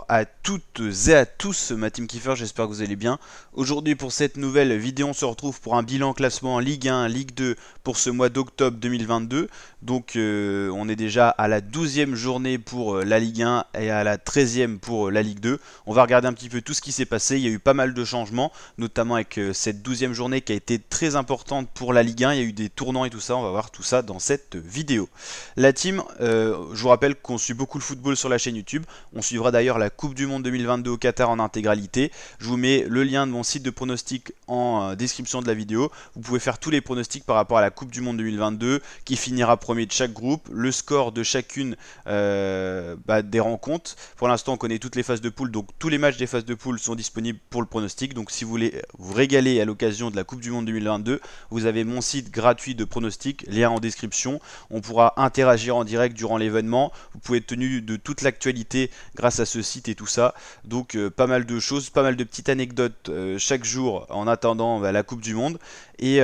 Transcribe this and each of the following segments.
Bonjour à toutes et à tous, ma team Kiefer, j'espère que vous allez bien. Aujourd'hui pour cette nouvelle vidéo, on se retrouve pour un bilan classement en Ligue 1, Ligue 2 pour ce mois d'octobre 2022. Donc on est déjà à la 12e journée pour la Ligue 1 et à la 13e pour la Ligue 2. On va regarder un petit peu tout ce qui s'est passé, il y a eu pas mal de changements, notamment avec cette 12e journée qui a été très importante pour la Ligue 1. Il y a eu des tournants et tout ça, on va voir tout ça dans cette vidéo. La team, je vous rappelle qu'on suit beaucoup le football sur la chaîne YouTube. On suivra d'ailleurs la Coupe du Monde 2022 au Qatar en intégralité. Je vous mets le lien de mon site de pronostic en description de la vidéo. Vous pouvez faire tous les pronostics par rapport à la Coupe du Monde 2022, qui finira premier de chaque groupe, le score de chacune des rencontres. Pour l'instant, on connaît toutes les phases de poule, donc tous les matchs des phases de poule sont disponibles pour le pronostic. Donc si vous voulez vous régaler à l'occasion de la Coupe du Monde 2022, vous avez mon site gratuit de pronostic, lien en description. On pourra interagir en direct durant l'événement. Vous pouvez être tenu de toute l'actualité grâce à ce site et tout ça. Donc pas mal de choses, pas mal de petites anecdotes chaque jour en attendant la Coupe du Monde. Et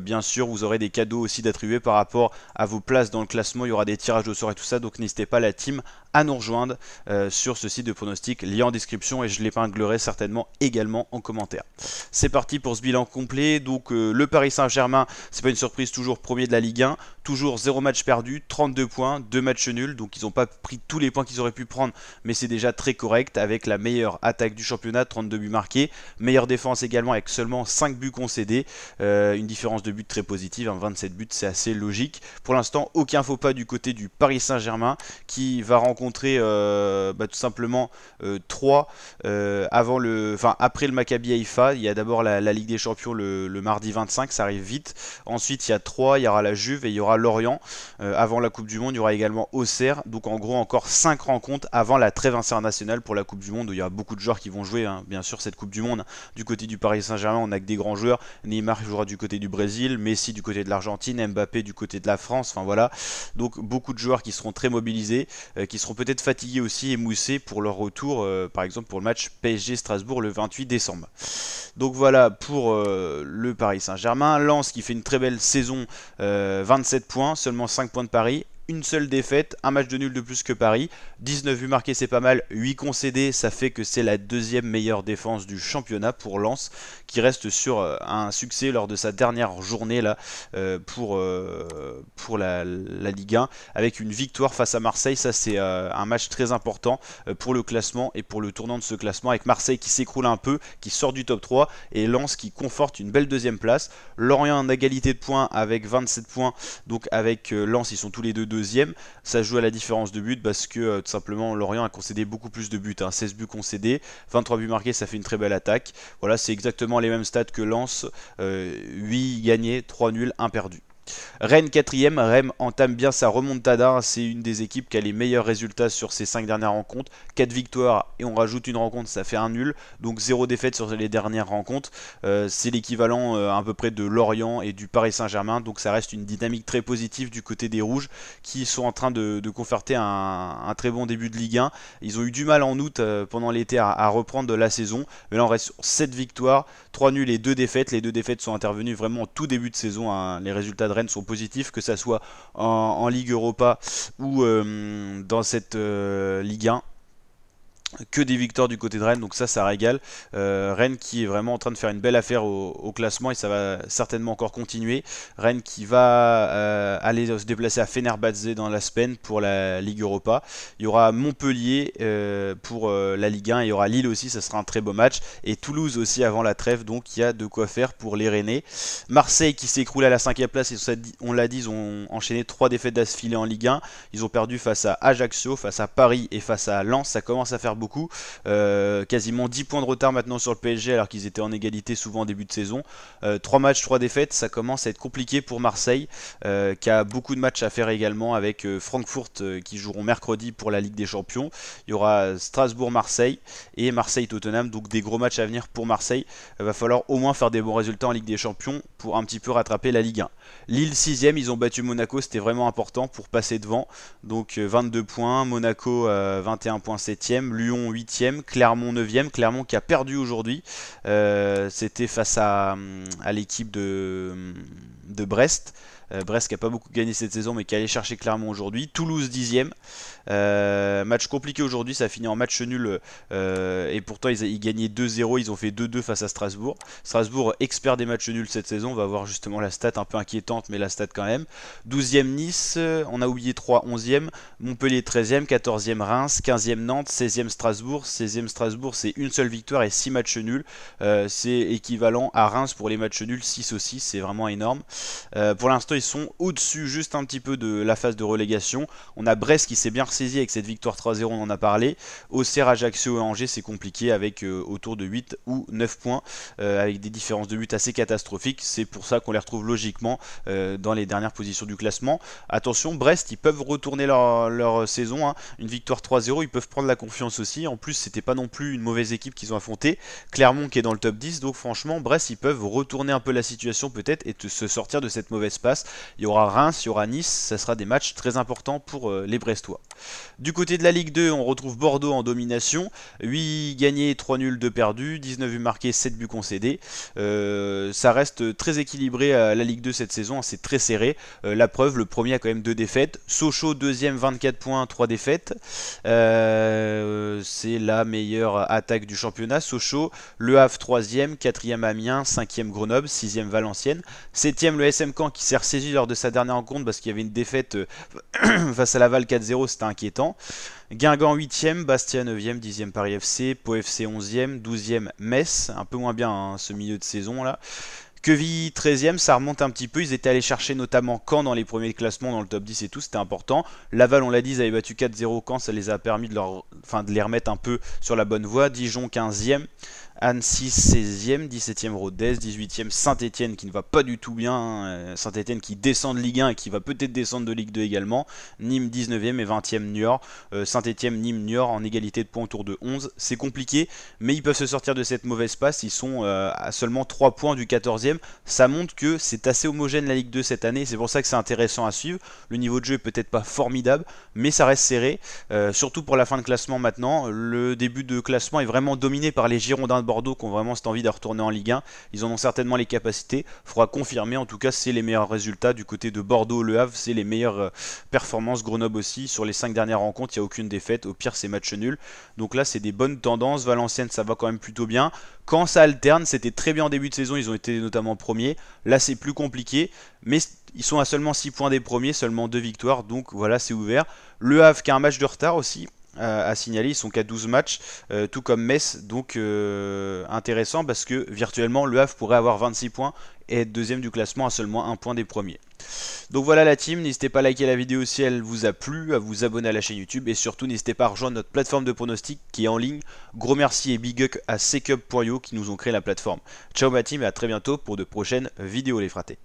bien sûr, vous aurez des cadeaux aussi d'attribuer par rapport à vos places dans le classement. Il y aura des tirages au sort et tout ça. Donc n'hésitez pas, la team, à nous rejoindre sur ce site de pronostic, lien en description, et je l'épinglerai certainement également en commentaire. C'est parti pour ce bilan complet. Donc le Paris Saint-Germain, c'est pas une surprise, toujours premier de la Ligue 1, toujours 0 match perdu, 32 points, 2 matchs nuls. Donc ils n'ont pas pris tous les points qu'ils auraient pu prendre, mais c'est déjà très correct, avec la meilleure attaque du championnat, 32 buts marqués, meilleure défense également avec seulement 5 buts concédés, une différence de but très positive, 27 buts, c'est assez logique. Pour l'instant, aucun faux pas du côté du Paris Saint-Germain, qui va rencontrer tout simplement 3 après le Maccabi Haïfa. Il y a d'abord la Ligue des Champions le mardi 25, ça arrive vite. Ensuite, il y a 3, il y aura la Juve et il y aura Lorient. Avant la Coupe du Monde, il y aura également Auxerre. Donc en gros, encore 5 rencontres avant la trêve internationale pour la Coupe du Monde, où il y a beaucoup de joueurs qui vont jouer, hein. Bien sûr, cette Coupe du Monde, du côté du Paris Saint-Germain, on a que des grands joueurs. Neymar jouera du côté du Brésil, Messi du côté de l'Argentine, Mbappé du côté de la France, enfin voilà. Donc beaucoup de joueurs qui seront très mobilisés, qui seront peut-être fatigués aussi, émoussés pour leur retour, par exemple pour le match PSG Strasbourg le 28 décembre. Donc voilà pour le Paris Saint-Germain. Lens qui fait une très belle saison, 27 points, seulement 5 points de Paris. Une seule défaite, un match de nul de plus que Paris, 19 buts marqués, c'est pas mal, 8 concédés, ça fait que c'est la deuxième meilleure défense du championnat pour Lens, qui reste sur un succès lors de sa dernière journée là, pour la Ligue 1, avec une victoire face à Marseille. Ça c'est un match très important pour le classement et pour le tournant de ce classement, avec Marseille qui s'écroule un peu, qui sort du top 3, et Lens qui conforte une belle deuxième place. Lorient en égalité de points avec 27 points, donc avec Lens ils sont tous les deux deuxième. Ça joue à la différence de but, parce que tout simplement Lorient a concédé beaucoup plus de buts, hein. 16 buts concédés, 23 buts marqués, ça fait une très belle attaque. Voilà, c'est exactement les mêmes stats que Lens, 8 gagnés, 3 nuls, 1 perdu. Rennes 4ème, Rennes entame bien sa remontada, c'est une des équipes qui a les meilleurs résultats sur ses 5 dernières rencontres, 4 victoires et on rajoute une rencontre, ça fait un nul, donc 0 défaite sur les dernières rencontres. C'est l'équivalent à peu près de Lorient et du Paris Saint-Germain, donc ça reste une dynamique très positive du côté des Rouges, qui sont en train de conforter un très bon début de Ligue 1. Ils ont eu du mal en août pendant l'été à reprendre de la saison, mais là on reste sur 7 victoires, 3 nuls et 2 défaites. Les 2 défaites sont intervenues vraiment au tout début de saison, hein. Les résultats de Rennes sont positifs, que ça soit en Ligue Europa ou dans cette Ligue 1. Que des victoires du côté de Rennes, donc ça régale. Rennes qui est vraiment en train de faire une belle affaire au classement, et ça va certainement encore continuer. Rennes qui va aller se déplacer à Fenerbahçe dans la semaine pour la Ligue Europa. Il y aura Montpellier pour la Ligue 1, et il y aura Lille aussi, ça sera un très beau match, et Toulouse aussi avant la trêve, donc il y a de quoi faire pour les Rennais. Marseille qui s'écroule à la 5e place, et on l'a dit, ils ont enchaîné 3 défaites d'affilée en Ligue 1. Ils ont perdu face à Ajaccio, face à Paris et face à Lens. Ça commence à faire beaucoup, quasiment 10 points de retard maintenant sur le PSG, alors qu'ils étaient en égalité souvent en début de saison. 3 matchs, 3 défaites, ça commence à être compliqué pour Marseille, qui a beaucoup de matchs à faire également, avec Francfort qui joueront mercredi pour la Ligue des Champions. Il y aura Strasbourg-Marseille et Marseille-Tottenham, donc des gros matchs à venir pour Marseille. Il va falloir au moins faire des bons résultats en Ligue des Champions pour un petit peu rattraper la Ligue 1. Lille 6ème, ils ont battu Monaco, c'était vraiment important pour passer devant, donc 22 points, Monaco 21 points 7ème, Lyon 8ème, Clermont 9ème, Clermont qui a perdu aujourd'hui, c'était face à l'équipe de Brest. Brest qui n'a pas beaucoup gagné cette saison mais qui est allé chercher Clermont aujourd'hui. Toulouse 10e. Match compliqué aujourd'hui, ça a fini en match nul et pourtant ils gagnaient 2-0, ils ont fait 2-2 face à Strasbourg. Strasbourg expert des matchs nuls cette saison, on va voir justement la stat un peu inquiétante mais la stat quand même. 12e Nice, on a oublié 3, 11e, Montpellier 13e, 14e Reims, 15e Nantes, 16e Strasbourg. 16e Strasbourg c'est une seule victoire et 6 matchs nuls, c'est équivalent à Reims pour les matchs nuls, 6 aussi, c'est vraiment énorme. Pour l'instant ils sont au-dessus juste un petit peu de la phase de relégation. On a Brest qui s'est bien ressaisi avec cette victoire 3-0, on en a parlé. Auxerre, Ajaccio et Angers c'est compliqué avec autour de 8 ou 9 points, avec des différences de but assez catastrophiques. C'est pour ça qu'on les retrouve logiquement dans les dernières positions du classement. Attention, Brest ils peuvent retourner leur saison, hein. Une victoire 3-0, ils peuvent prendre la confiance aussi. En plus c'était pas non plus une mauvaise équipe qu'ils ont affronté. Clermont qui est dans le top 10, donc franchement Brest ils peuvent retourner un peu la situation peut-être et se sortir de cette mauvaise passe. Il y aura Reims, il y aura Nice, ça sera des matchs très importants pour les Brestois. Du côté de la Ligue 2, on retrouve Bordeaux en domination, 8 gagnés, 3 nuls, 2 perdus, 19 buts marqués, 7 buts concédés. Ça reste très équilibré à la Ligue 2 cette saison, c'est très serré. La preuve, le premier a quand même 2 défaites. Sochaux, deuxième, 24 points, 3 défaites. C'est la meilleure attaque du championnat. Sochaux, Le Havre, 3e, 4e Amiens, 5e Grenoble, 6e Valenciennes, 7e le SM Caen qui s'est ressaisi lors de sa dernière rencontre parce qu'il y avait une défaite face à Laval 4-0, c'était inquiétant. Guingamp 8e, Bastia 9e, 10e Paris FC, Pau FC 11e, 12e Metz, un peu moins bien hein, ce milieu de saison là. Quevilly 13e, ça remonte un petit peu, ils étaient allés chercher notamment Caen dans les premiers classements, dans le top 10 et tout, c'était important. Laval, on l'a dit, ils avaient battu 4-0 Caen, ça les a permis de les remettre un peu sur la bonne voie. Dijon 15e, Annecy 16e, 17e Rodez, 18e Saint-Etienne qui ne va pas du tout bien, Saint-Etienne qui descend de Ligue 1 et qui va peut-être descendre de Ligue 2 également, Nîmes 19e et 20e Niort, Saint-Etienne, Nîmes, Niort en égalité de points autour de 11, c'est compliqué, mais ils peuvent se sortir de cette mauvaise passe, ils sont à seulement 3 points du 14e, ça montre que c'est assez homogène la Ligue 2 cette année, c'est pour ça que c'est intéressant à suivre, le niveau de jeu est peut-être pas formidable, mais ça reste serré, surtout pour la fin de classement maintenant, le début de classement est vraiment dominé par les Girondins de Bordeaux qui ont vraiment cette envie de retourner en Ligue 1. Ils en ont certainement les capacités. Il faudra confirmer. En tout cas, c'est les meilleurs résultats du côté de Bordeaux, Le Havre. C'est les meilleures performances. Grenoble aussi. Sur les 5 dernières rencontres, il n'y a aucune défaite. Au pire, c'est match nul. Donc là, c'est des bonnes tendances. Valenciennes, ça va quand même plutôt bien. Quand ça alterne, c'était très bien en début de saison. Ils ont été notamment premiers. Là, c'est plus compliqué. Mais ils sont à seulement 6 points des premiers. Seulement 2 victoires. Donc voilà, c'est ouvert. Le Havre qui a un match de retard aussi à signaler, ils sont qu'à 12 matchs, tout comme Metz, donc intéressant parce que virtuellement Le Havre pourrait avoir 26 points et être deuxième du classement à seulement 1 point des premiers. Donc voilà la team, n'hésitez pas à liker la vidéo si elle vous a plu, à vous abonner à la chaîne YouTube et surtout n'hésitez pas à rejoindre notre plateforme de pronostic qui est en ligne. Gros merci et big up à secup.io qui nous ont créé la plateforme. Ciao ma team et à très bientôt pour de prochaines vidéos les fratés.